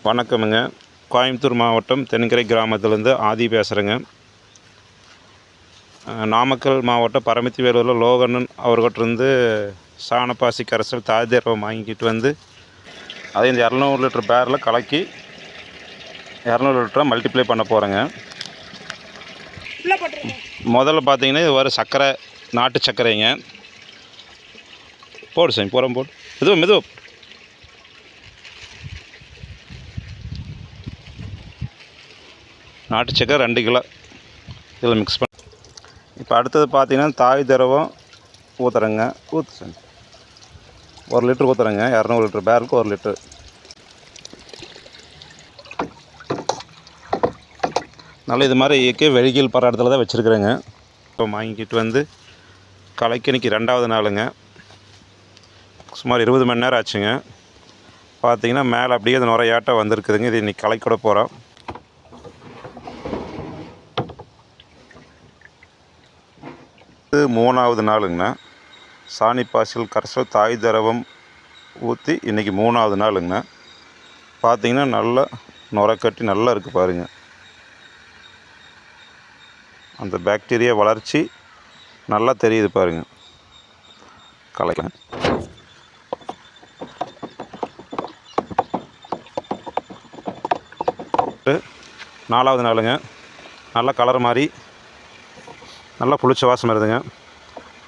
வணக்கமுங்க. கோயம்புத்தூர் மாவட்டம் தென்கரை கிராமத்துலேருந்து ஆதி பேசுகிறேங்க. நாமக்கல் மாவட்டம் பரமத்தி வேலூரில் லோகண்ணன் அவர்கிட்டருந்து சாணப்பாசி கரைசல் தாய்தீர்வம் வாங்கிட்டு வந்து அதை இந்த 200 லிட்டர் பேரில் கலக்கி 200 லிட்டராக மல்டிப்ளை பண்ண போகிறேங்க. முதல்ல பார்த்தீங்கன்னா இது ஒரு சர்க்கரை, நாட்டு சர்க்கரைங்க. போடு சாமி, போகிறோம் போடு, மெதுவாக நாட்டு சக்கரை 2 கிலோ இதில் மிக்ஸ் பண்ணி. இப்போ அடுத்தது பார்த்தீங்கன்னா தாய் திரவம் ஊற்றுறேங்க. ஊற்று சாமி, 1 லிட்டர் ஊற்றுறேங்க. 200 லிட்டர் பேரலுக்கு 1 லிட்டர். நல்லா இது மாதிரி இயக்கி வெளியில் பர இடத்துல தான் வச்சுருக்குறேங்க. இப்போ வாங்கிக்கிட்டு வந்து கலைக்கு இன்றைக்கி 2வது நாளுங்க. சுமார் 20 மணி நேரம் ஆச்சுங்க. பார்த்தீங்கன்னா மேலே அப்படியே அது நுரையாட்டம் வந்திருக்குதுங்க. இது இன்றைக்கி கலைக்கூட போகிறோம். இது 3வது நாளுங்கண்ணா. சாணிப்பாசில் கரைசல் தாய் திரவம் ஊற்றி இன்றைக்கி 3வது நாளுங்கண்ணா. பார்த்தீங்கன்னா நல்லா நுரை கட்டி நல்லா இருக்குது பாருங்கள். அந்த பாக்டீரியா வளர்ச்சி நல்லா தெரியுது பாருங்கள். கலைக்கலாம் 4வது நாளுங்க. நல்லா கலர் மாதிரி நல்லா புளிச்ச வாசம் வருதுங்க.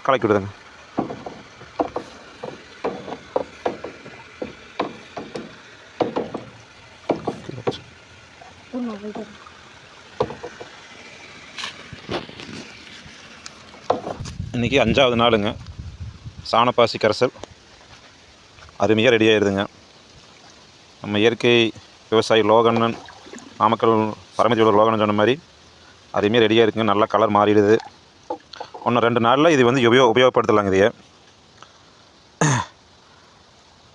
கலக்கி விடுதுங்க. இன்றைக்கி 5வது நாளுங்க. சாணப்பாசி கரைசல் அருமையாக ரெடி ஆகிடுதுங்க. நம்ம இயற்கை விவசாயி லோகண்ணன், நாமக்கல் பரமத்தி வேலூர் லோகண்ணன் சொன்ன மாதிரி அருமையாக ரெடியாக இருக்குங்க. நல்லா கலர் மாறிடுது. 1-2 நாளில் இது வந்து உபயோகப்படுத்தலாங்க. இதையே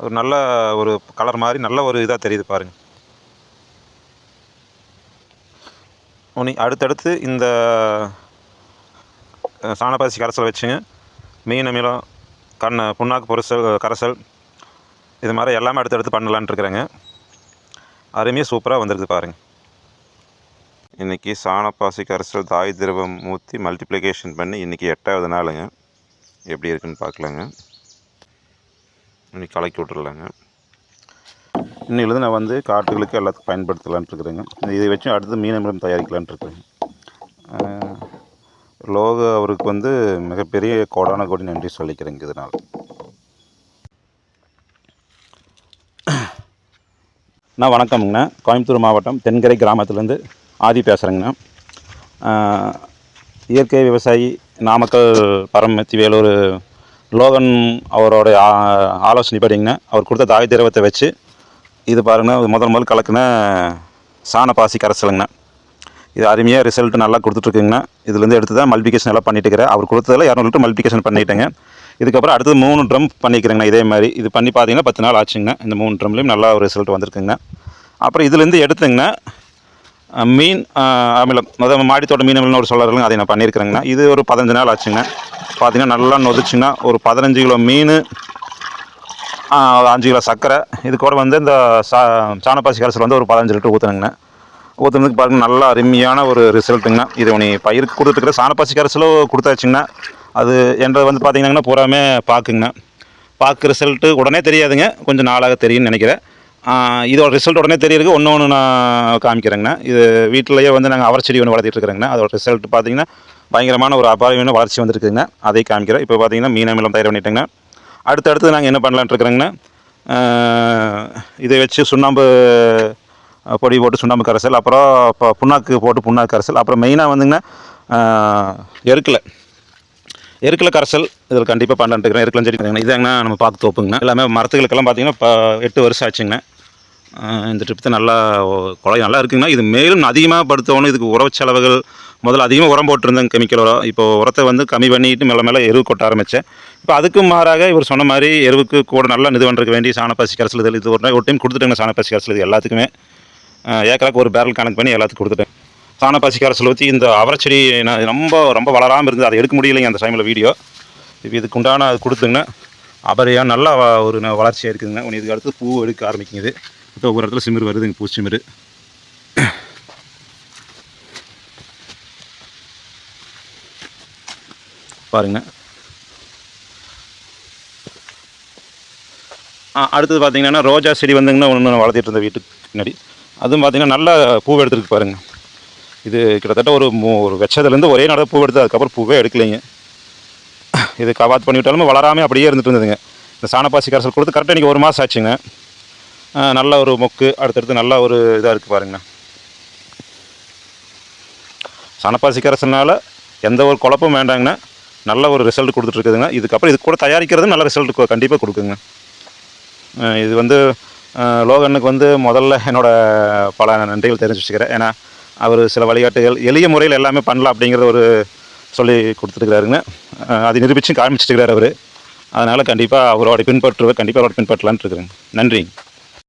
ஒரு நல்ல ஒரு கலர் மாதிரி நல்ல ஒரு இதாக தெரியுது பாருங்கள். அடுத்தடுத்து இந்த சாணப்பாசி கரைசல் வச்சுங்க மீன் அமிலம், புண்ணாக்கு பொரிசல் கரைசல் இது மாதிரி எல்லாமே அடுத்தடுத்து பண்ணலான்ட்டு இருக்கிறேங்க. அருமையாக சூப்பராக வந்துடுது பாருங்கள். இன்றைக்கி சாணப்பாசி கரைசல் தாய் திரவம் ஊற்றி மல்டிப்ளிகேஷன் பண்ணி இன்றைக்கி 8வது நாளுங்க. எப்படி இருக்குன்னு பார்க்கலாங்க. இன்றைக்கி கலக்கி விட்டுறலாங்க. இன்னிலேருந்து நான் வந்து காட்டுகளுக்கு எல்லாத்துக்கும் பயன்படுத்தலான்ட்டு இருக்கிறேங்க. இதை வச்சு அடுத்து மீன் அமிலம் தயாரிக்கலான்ட்டு இருக்கிறேங்க. லோக அவருக்கு வந்து மிகப்பெரிய கோடான கோடி நன்றி சொல்லிக்கிறேங்க. இதனால் நான் வணக்கம்ங்கண்ணா. கோயம்புத்தூர் மாவட்டம் தென்கரை கிராமத்துலேருந்து ஆதி பேசுகிறேங்கண்ணா. இயற்கை விவசாயி நாமக்கல் பரமத்தி வேலூர் லோகன் அவரோட ஆலோசனை படிங்கண்ணா. அவர் கொடுத்த தாய் திரவத்தை வச்சு இது பாருங்கண்ணா, முதல் கலக்குன சாணப்பாசி கரைசலுங்கண்ணா. இது அருமையாக ரிசல்ட் நல்லா கொடுத்துட்ருக்குங்கண்ணா. இதுலேருந்து எடுத்து தான் மல்டிபிகேஷன் எல்லாம் பண்ணிட்டுக்கிறேன். அவர் கொடுத்ததில் 200 லிட்டர் மல்டிபிகேஷன் பண்ணிட்டேங்க. இதுக்கப்புறம் அடுத்தது 3 ட்ரம் பண்ணிக்கிறேங்கண்ணா. இதே மாதிரி இது பண்ணி பார்த்தீங்கன்னா 10 நாள் ஆச்சுங்கண்ணா. இந்த 3 ட்ரம்லேயும் நல்லா ஒரு ரிசல்ட் வந்திருக்குங்கண்ணா. அப்புறம் இதுலேருந்து எடுத்துங்கண்ணா மீன் அமிலம், மாடி தோட்ட மீன் அமிலம்னு ஒரு சொல்லறதுங்க, அதை நான் பண்ணியிருக்கிறேங்கண்ணா. இது ஒரு 15 நாள் ஆச்சுங்க. பார்த்தீங்கன்னா நல்லா நொதிச்சுங்கன்னா ஒரு 15 கிலோ மீன், 5 கிலோ சர்க்கரை, இது கூட வந்து இந்த சாணப்பாசி கரைசல் வந்து ஒரு 15 லிட்டர் ஊற்றுனுங்கண்ணா. ஊற்றுனதுக்கு பாருங்கள் நல்லா அருமையான ஒரு ரிசல்ட்டுங்கண்ணா. இது நீ பயிருக்கு கொடுத்துருக்குற சாணப்பாசி கரைசலோ கொடுத்தாச்சுங்கண்ணா. அது என்றது வந்து பார்த்தீங்கன்னா பூராமே பாக்குங்கண்ணா. பாக்கு ரிசல்ட்டு உடனே தெரியாதுங்க, கொஞ்சம் நாளாக தெரியும்னு நினைக்கிறேன். இதோட ரிசல்ட் உடனே தெரியுது. ஒன்று நான் காமிக்கிறேங்கண்ணா. இது வீட்டிலையே வந்து நாங்கள் அவரைச்செடி ஒன்று வளர்த்திட்டு இருக்கிறேங்கண்ணா. அதோட ரிசல்ட் பார்த்தீங்கன்னா பயங்கரமான ஒரு அபாயமான வளர்ச்சி வந்துருக்குதுங்கண்ணா. அதை காமிக்கிறேன். இப்போ பார்த்தீங்கன்னா மீன் அமிலம் தயார் பண்ணிட்டேங்கண்ணா. அடுத்தடுத்து நாங்கள் என்ன பண்ணலான்ட்டு இருக்கிறேங்கண்ணா, இதை வச்சு சுண்ணாம்பு பொடி போட்டு சுண்ணாம்பு கரைசல், அப்புறம் புண்ணாக்கு போட்டு புண்ணாக்கு கரைசல், அப்புறம் மெயினாக வந்துங்கண்ணா எருக்கில் கரைசல் இதில் கண்டிப்பாக பண்ணலான்ட்டு இருக்கிறேன். எருக்கலாம் செடி இதாங்கண்ணா நம்ம பார்த்து தோப்புங்கண்ணா. எல்லாமே மரத்துகளுக்கெல்லாம் பார்த்தீங்கன்னா இப்போ 8 வருஷம் ஆச்சுங்கண்ணா. இந்த ட்ரிப்பு நல்லா குழந்தை நல்லா இருக்குங்கண்ணா. இது மேலும் அதிகமாக படுத்தணும். இதுக்கு உரவு செலவுகள் முதல்ல அதிகமாக உரம் போட்டிருந்தேங்க, கெமிக்கல் உரம். இப்போ உரத்தை வந்து கம்மி பண்ணிட்டு மேலே எருவு கொட்ட ஆரம்பித்தேன். இப்போ அதுக்கும் மாறாக இவர் சொன்ன மாதிரி எருவுக்கு கூட நல்லா இது பண்ணுறதுக்கு வேண்டிய சாணப்பாசி கரைசல் இது ஒரு டைம் கொடுத்துட்டேங்க. சாணப்பாசி கரைசல் இது எல்லாத்துக்குமே ஏக்கராக்கு ஒரு பேரல் கணக்கு பண்ணி எல்லாத்துக்கும் கொடுத்துட்டேன். சாணப்பாசி கரைசல் ஊற்றி இந்த அவரைச்செடி ரொம்ப ரொம்ப வளராமல் இருந்தது. அதை எடுக்க முடியலைங்க அந்த டைமில் வீடியோ. இப்போ இதுக்கு உண்டான அது கொடுத்துங்கன்னா அபரியாக நல்லா ஒரு வளர்ச்சியாக இருக்குதுங்க. இதுக்கு அடுத்து பூ எடுக்க ஆரம்பிக்குது. இப்போ ஒவ்வொரு இடத்துல சிமிர் வருதுங்க, பூச்சி சிமிர். பாருங்க. அடுத்தது பார்த்தீங்கன்னா ரோஜா செடி வந்துங்கன்னா ஒன்று வளர்த்திட்டு இருந்த வீட்டுக்கு பின்னாடி. அதுவும் பார்த்தீங்கன்னா நல்ல பூவை எடுத்துருக்கு பாருங்கள். இது கிட்டத்தட்ட ஒரு வெச்சதுலேருந்து ஒரே நடை பூ எடுத்து அதுக்கப்புறம் பூவே எடுக்கலைங்க. இது கவாத் பண்ணிவிட்டாலுமே வளராமல் அப்படியே இருந்துட்டு இருந்ததுங்க. இந்த சாணப்பாசி கரைசல் கொடுத்து கரெக்டாக இன்றைக்கி 1 மாதம் ஆச்சுங்க. நல்ல ஒரு மொக்கு அடுத்தடுத்து நல்ல ஒரு இதாக இருக்குது பாருங்கண்ணா. சாணப்பாசி கரைசல்னால எந்த ஒரு குழப்பமும் வேண்டாங்கண்ணா. நல்ல ஒரு ரிசல்ட் கொடுத்துட்ருக்குதுங்க. இதுக்கப்புறம் இது கூட தயாரிக்கிறது நல்ல ரிசல்ட் கண்டிப்பாக கொடுக்குங்க. இது வந்து லோகனுக்கு வந்து முதல்ல என்னோடய பல நன்றிகள் தெரிஞ்சு வச்சுக்கிறேன். ஏன்னா அவர் சில வழிகாட்டுகள் எளிய முறையில் எல்லாமே பண்ணலாம் அப்படிங்கிறத ஒரு சொல்லி கொடுத்துருக்குறாருங்க. அதை நிரூபித்து காமிச்சிட்டுருக்கிறார் அவர். அதனால் கண்டிப்பாக அவரோட பின்பற்றுவேன், கண்டிப்பாக அவரோட பின்பற்றலான்ட்டு இருக்கிறேங்க. நன்றிங்க.